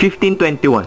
1521.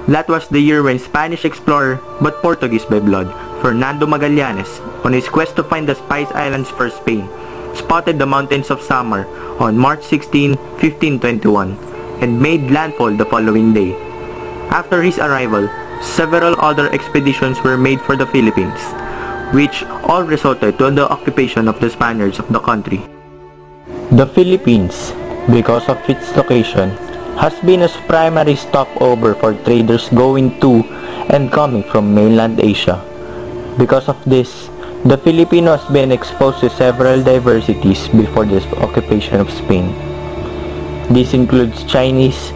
That was the year when Spanish explorer, but Portuguese by blood, Fernando Magallanes, on his quest to find the Spice Islands for Spain, spotted the mountains of Samar on March 16, 1521, and made landfall the following day. After his arrival, several other expeditions were made for the Philippines, which all resulted to the occupation of the Spaniards of the country. The Philippines, because of its location, has been a primary stopover for traders going to and coming from mainland Asia. Because of this, the Filipino has been exposed to several diversities before the occupation of Spain. This includes Chinese,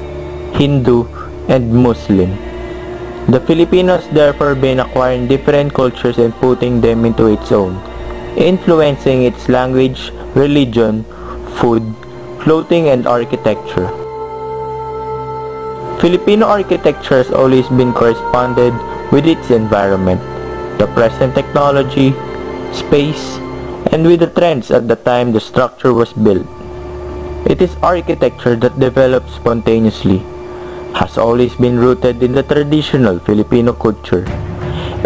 Hindu, and Muslim. The Filipino has therefore been acquiring different cultures and putting them into its own, influencing its language, religion, food, clothing, and architecture. Filipino architecture has always been corresponded with its environment, the present technology, space, and with the trends at the time the structure was built. It is architecture that develops spontaneously, has always been rooted in the traditional Filipino culture,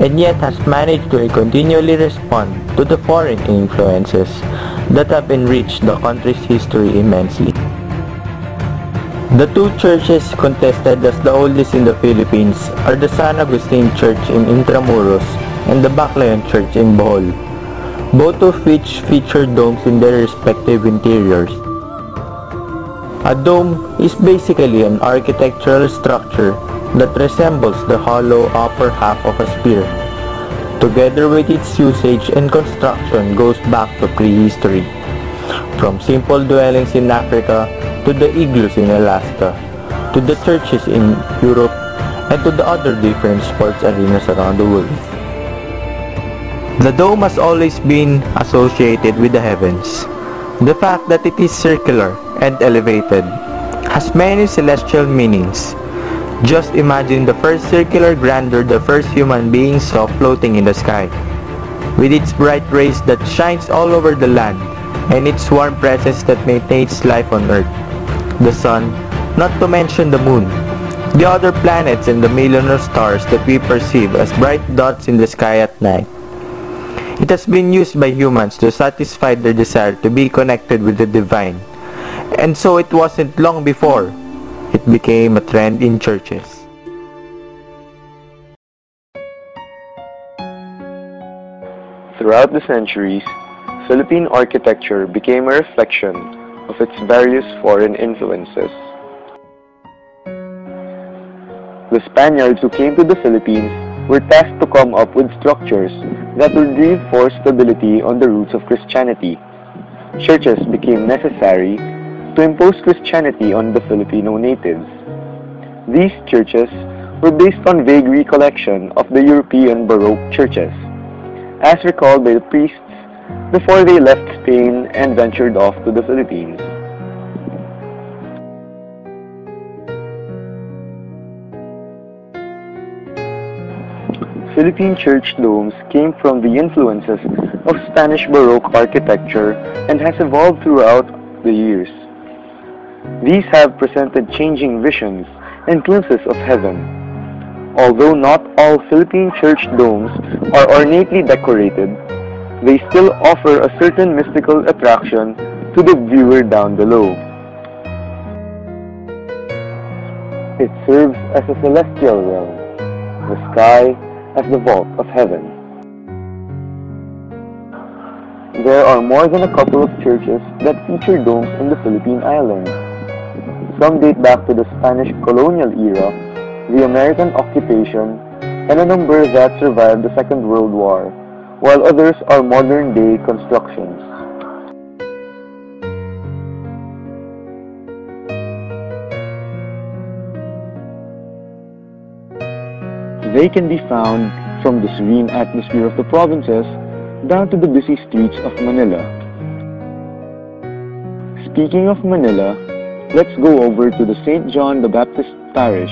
and yet has managed to continually respond to the foreign influences that have enriched the country's history immensely. The two churches contested as the oldest in the Philippines are the San Agustin Church in Intramuros and the Baclayon Church in Bohol, both of which feature domes in their respective interiors. A dome is basically an architectural structure that resembles the hollow upper half of a sphere. Together with its usage and construction goes back to prehistory, from simple dwellings in Africa to the igloos in Alaska, to the churches in Europe, and to the other different sports arenas around the world. The dome has always been associated with the heavens. The fact that it is circular and elevated has many celestial meanings. Just imagine the first circular grandeur the first human being saw floating in the sky, with its bright rays that shines all over the land, and its warm presence that maintains life on Earth. The sun, not to mention the moon, the other planets and the millions of stars that we perceive as bright dots in the sky at night. It has been used by humans to satisfy their desire to be connected with the divine, and so it wasn't long before it became a trend in churches. Throughout the centuries, Philippine architecture became a reflection of its various foreign influences. The Spaniards who came to the Philippines were tasked to come up with structures that would reinforce stability on the roots of Christianity. Churches became necessary to impose Christianity on the Filipino natives. These churches were based on vague recollection of the European Baroque churches, as recalled by the priests before they left Spain and ventured off to the Philippines. Philippine church domes came from the influences of Spanish Baroque architecture and has evolved throughout the years. These have presented changing visions and glimpses of heaven. Although not all Philippine church domes are ornately decorated, they still offer a certain mystical attraction to the viewer down below. It serves as a celestial realm, the sky as the vault of heaven. There are more than a couple of churches that feature domes in the Philippine Islands. Some date back to the Spanish colonial era, the American occupation, and a number that survived the Second World War, while others are modern-day constructions. They can be found from the serene atmosphere of the provinces down to the busy streets of Manila. Speaking of Manila, let's go over to the St. John the Baptist Parish,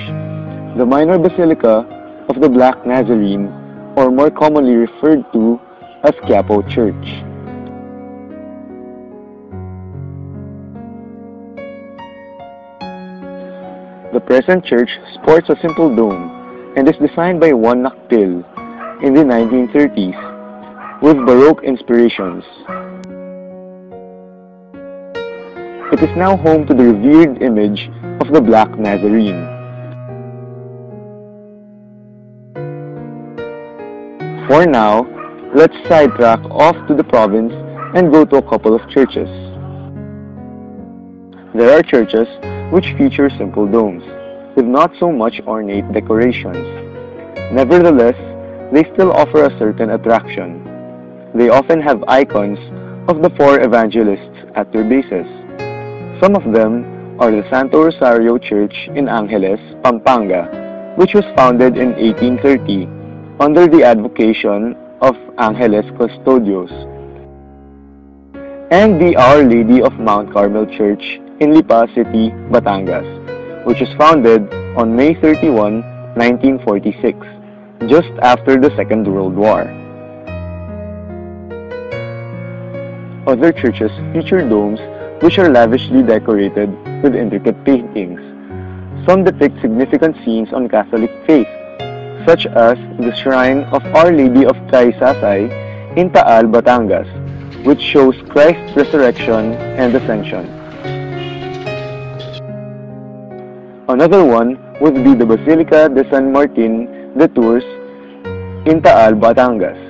the minor basilica of the Black Nazarene, or more commonly referred to as Quiapo Church. The present church sports a simple dome and is designed by Juan Nakpil in the 1930s with Baroque inspirations. It is now home to the revered image of the Black Nazarene. For now, let's sidetrack off to the province and go to a couple of churches. There are churches which feature simple domes, with not so much ornate decorations. Nevertheless, they still offer a certain attraction. They often have icons of the four evangelists at their bases. Some of them are the Santo Rosario Church in Angeles, Pampanga, which was founded in 1830 under the advocation of Angeles Custodios, and the Our Lady of Mount Carmel Church in Lipa City, Batangas, which was founded on May 31, 1946, just after the Second World War. Other churches feature domes which are lavishly decorated with intricate paintings. Some depict significant scenes on Catholic faith, such as the Shrine of Our Lady of Kaisasay in Taal, Batangas, which shows Christ's resurrection and ascension. Another one would be the Basilica de San Martin de Tours in Taal, Batangas.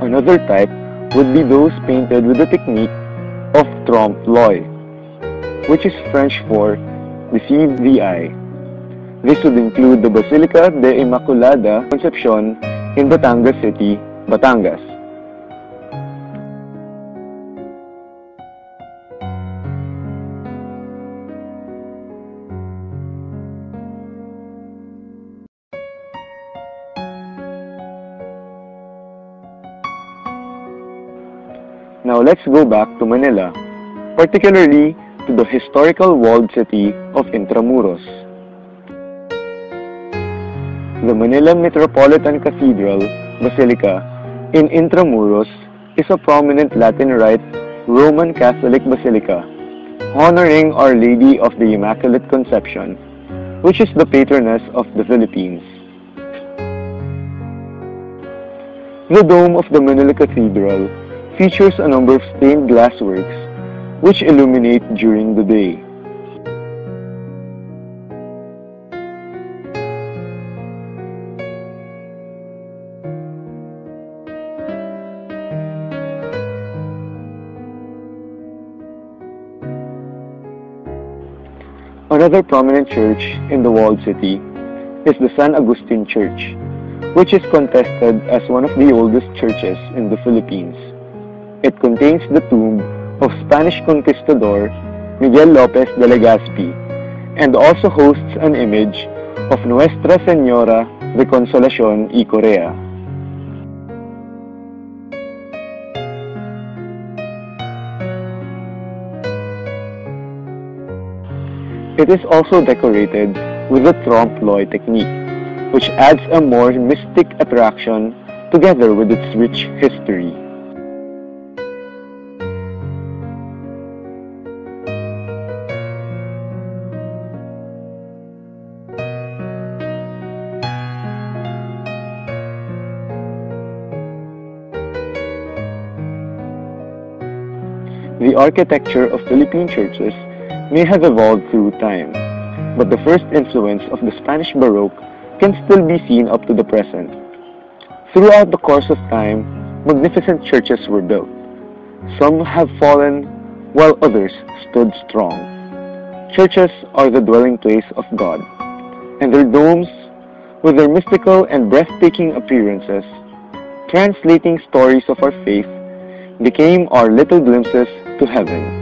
Another type would be those painted with the technique of trompe-l'oeil, which is French for deceive the eye. This would include the Basilica de Immaculada Concepcion in Batangas City, Batangas. Now let's go back to Manila, particularly to the historical walled city of Intramuros. The Manila Metropolitan Cathedral Basilica in Intramuros is a prominent Latin Rite Roman Catholic basilica honoring Our Lady of the Immaculate Conception, which is the patroness of the Philippines. The dome of the Manila Cathedral features a number of stained glass works which illuminate during the day. Another prominent church in the walled city is the San Agustin Church, which is contested as one of the oldest churches in the Philippines. It contains the tomb of Spanish conquistador Miguel Lopez de Legazpi and also hosts an image of Nuestra Señora de Consolacion y Correa. It is also decorated with the trompe-l'oeil technique, which adds a more mystic attraction together with its rich history. The architecture of Philippine churches may have evolved through time, but the first influence of the Spanish Baroque can still be seen up to the present. Throughout the course of time, magnificent churches were built. Some have fallen, while others stood strong. Churches are the dwelling place of God, and their domes, with their mystical and breathtaking appearances, translating stories of our faith, became our little glimpses to heaven.